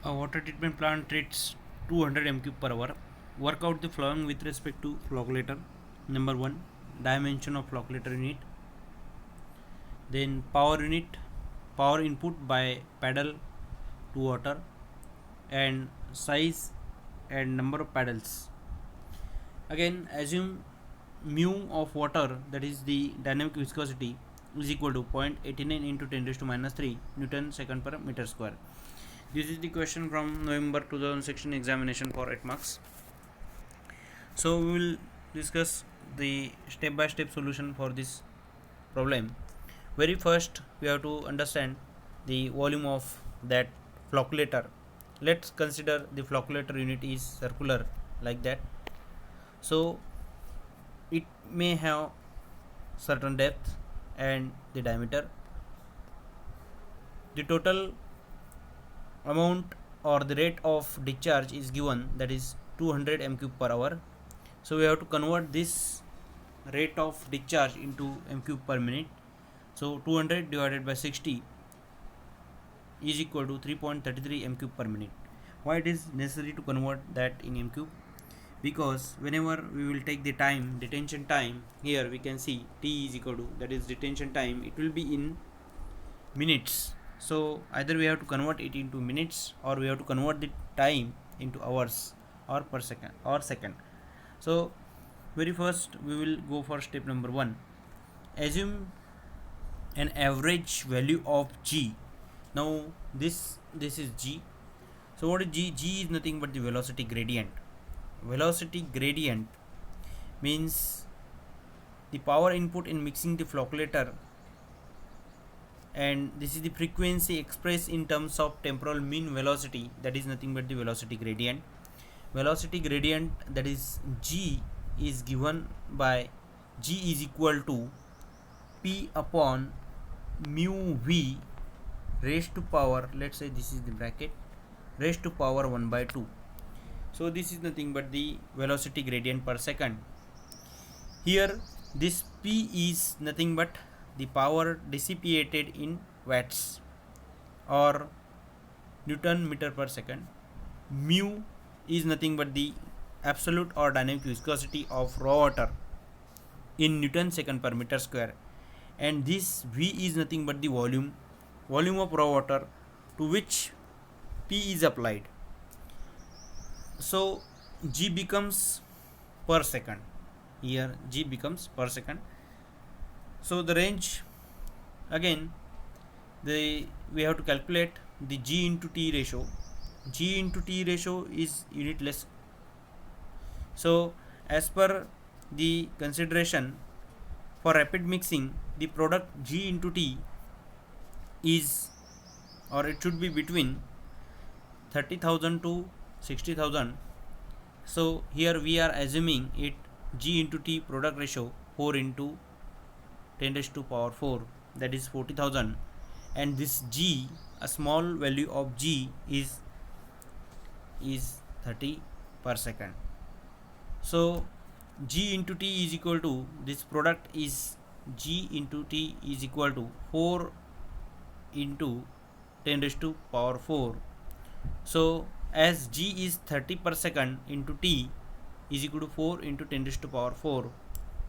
A water treatment plant treats 200 m³ per hour. Work out the following with respect to flocculator. Number 1, dimension of flocculator unit. Then power unit, power input by paddle to water, and size and number of paddles. Again, assume mu of water, that is the dynamic viscosity, is equal to 0.89 into 10 raised to minus 3 Newton second per meter square. This is the question from November 2016 examination for 8 marks. So we will discuss the step by step solution for this problem. Very first we have to understand the volume of that flocculator. Let's consider the flocculator unit is circular like that. So it may have certain depth and the diameter. The total amount or the rate of discharge is given, that is 200 m³ per hour. So we have to convert this rate of discharge into m³ per minute. So 200 divided by 60 is equal to 3.33 m³ per minute. Why it is necessary to convert that in m³? Because whenever we will take the time, detention time, here we can see t is equal to, that is detention time, it will be in minutes. So either we have to convert it into minutes or we have to convert the time into hours or per second or second. So very first we will go for step number 1. Assume an average value of g. Now this is g. So what is g? G is nothing but the velocity gradient. Velocity gradient means the power input in mixing the flocculator, and this is the frequency expressed in terms of temporal mean velocity, that is nothing but the velocity gradient. Velocity gradient, that is g, is given by g is equal to p upon mu v raised to power, let's say this is the bracket, raised to power 1 by 2. So this is nothing but the velocity gradient per second. Here this p is nothing but the power dissipated in watts or Newton meter per second. Mu is nothing but the absolute or dynamic viscosity of raw water in Newton second per meter square, and this v is nothing but the volume of raw water to which p is applied. So g becomes per second. Here g becomes per second. So the range, again we have to calculate the g into t ratio. G into t ratio is unitless. So as per the consideration for rapid mixing, the product g into t is, or it should be between 30,000 to 60,000. So here we are assuming it g into t product ratio 4 into 10 raised to power 4, that is 40,000, and this g, a small value of g is 30 per second. So g into t is equal to, this product is g into t is equal to 4 into 10 raised to power 4. So as g is 30 per second into t is equal to 4 into 10 raised to power 4.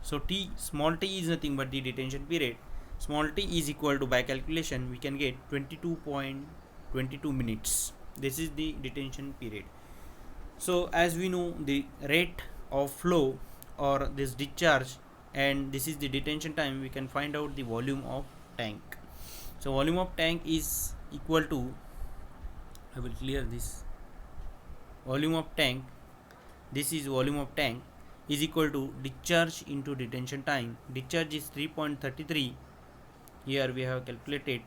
So t, small t is nothing but the detention period. Small t is equal to, by calculation we can get 22.22 minutes. This is the detention period. So as we know the rate of flow or this discharge, and this is the detention time, we can find out the volume of tank. So volume of tank is equal to, I will clear this, volume of tank, this is volume of tank, is equal to discharge into detention time. Discharge is 3.33. Here we have calculated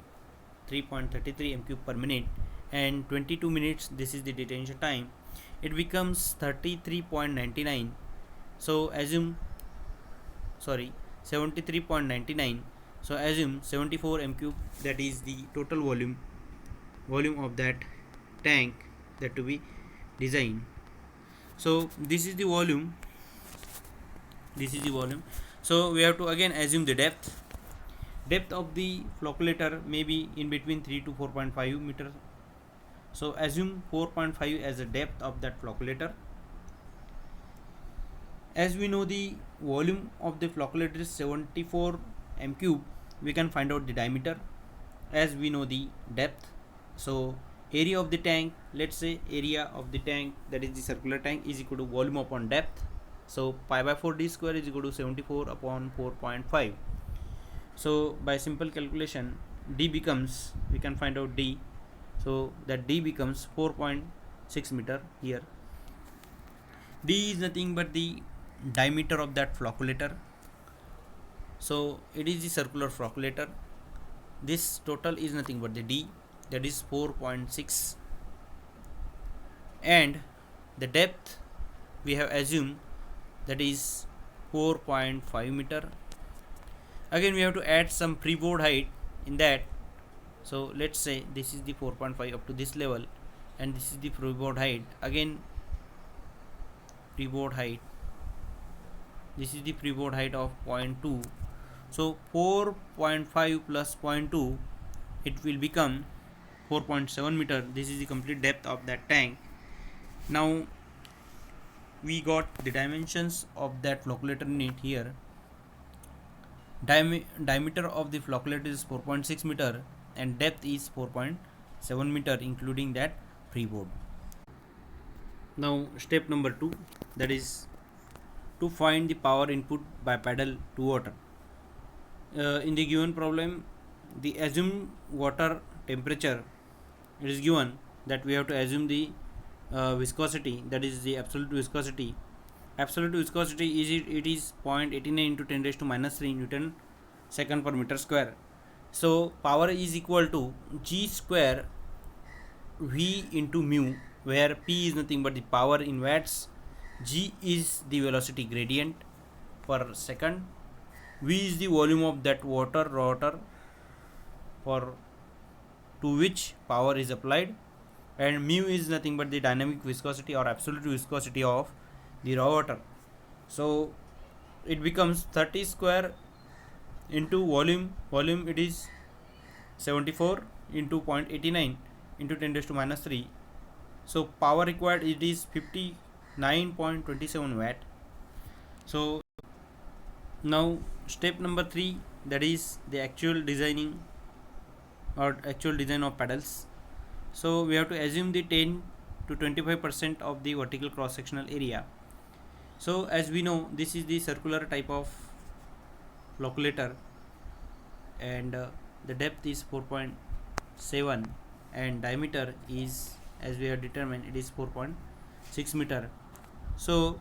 3.33 m³ per minute, and 22 minutes, this is the detention time. It becomes 33.99. So assume, 73.99. So assume 74 m³, that is the total volume of that tank that to be designed. So this is the volume. So we have to again assume the depth of the flocculator may be in between 3 to 4.5 meters So assume 4.5 as the depth of that flocculator. As we know the volume of the flocculator is 74 m cube, we can find out the diameter as we know the depth. So area of the tank, let's say area of the tank, that is the circular tank, is equal to volume upon depth. So pi by 4 d square is equal to 74 upon 4.5. So by simple calculation, d becomes, we can find out d, so that d becomes 4.6 meter here. D is nothing but the diameter of that flocculator. So it is the circular flocculator. This total is nothing but the d, that is 4.6, and the depth we have assumed, that is 4.5 meter. Again we have to add some freeboard height in that. So let's say this is the 4.5 up to this level, and this is the freeboard height. Again freeboard height, this is the freeboard height of 0.2. So 4.5 plus 0.2, it will become 4.7 meter. This is the complete depth of that tank. Now we got the dimensions of that flocculator in it here. Diameter of the flocculator is 4.6 meter and depth is 4.7 meter, including that freeboard. Now step number 2, that is to find the power input by pedal to water. In the given problem, the assumed water temperature, it is given that we have to assume the viscosity, that is the absolute viscosity. Absolute viscosity is it is 0.89 into 10 raised to minus 3 Newton second per meter square. So power is equal to G square V into mu, where P is nothing but the power in watts, G is the velocity gradient per second, V is the volume of that water for to which power is applied, and mu is nothing but the dynamic viscosity or absolute viscosity of the raw water. So it becomes 30 square into volume it is 74 into 0.89 into 10 raised to minus 3. So power required, it is 59.27 watt. So now step number 3, that is the actual design of pedals. So we have to assume the 10 to 25% of the vertical cross sectional area. So as we know, this is the circular type of flocculator, and the depth is 4.7 and diameter is, as we have determined, it is 4.6 meter. So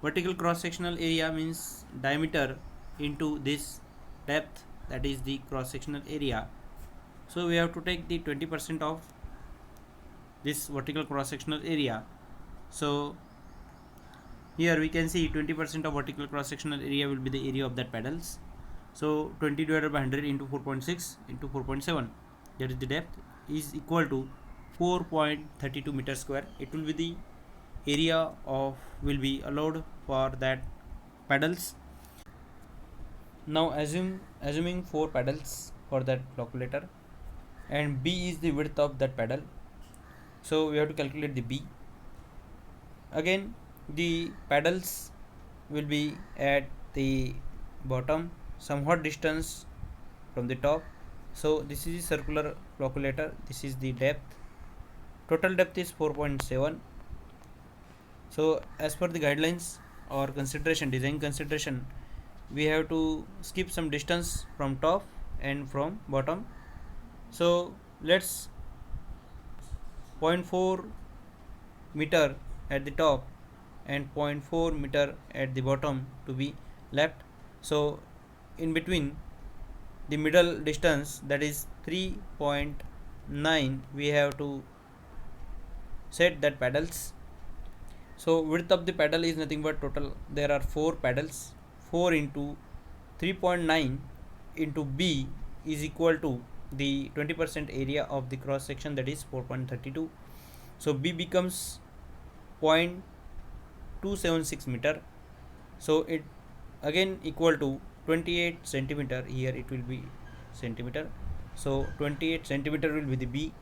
vertical cross sectional area means diameter into this depth, that is the cross sectional area. So we have to take the 20% of this vertical cross sectional area. So here we can see 20% of vertical cross sectional area will be the area of that pedals. So 20 divided by 100 into 4.6 into 4.7, that is the depth, is equal to 4.32 meter square. It will be the area of will be allowed for that pedals. Now assuming 4 pedals for that flocculator, and B is the width of that pedal. So we have to calculate the B. Again the pedals will be at the bottom, somewhat distance from the top. So this is the circular flocculator, this is the depth, total depth is 4.7. So as per the guidelines or design consideration, we have to skip some distance from top and from bottom. So let's 0.4 meter at the top and 0.4 meter at the bottom to be left. So in between the middle distance, that is 3.9, we have to set that pedals. So width of the pedal is nothing but total, there are 4 pedals, 4 into 3.9 into B is equal to the 20% area of the cross section, that is 4.32. So B becomes 0.276 meter. So it again equal to 28 centimeter, here it will be centimeter. So 28 centimeter will be the B.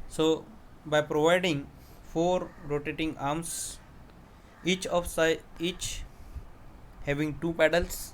So by providing four rotating arms, each having two pedals,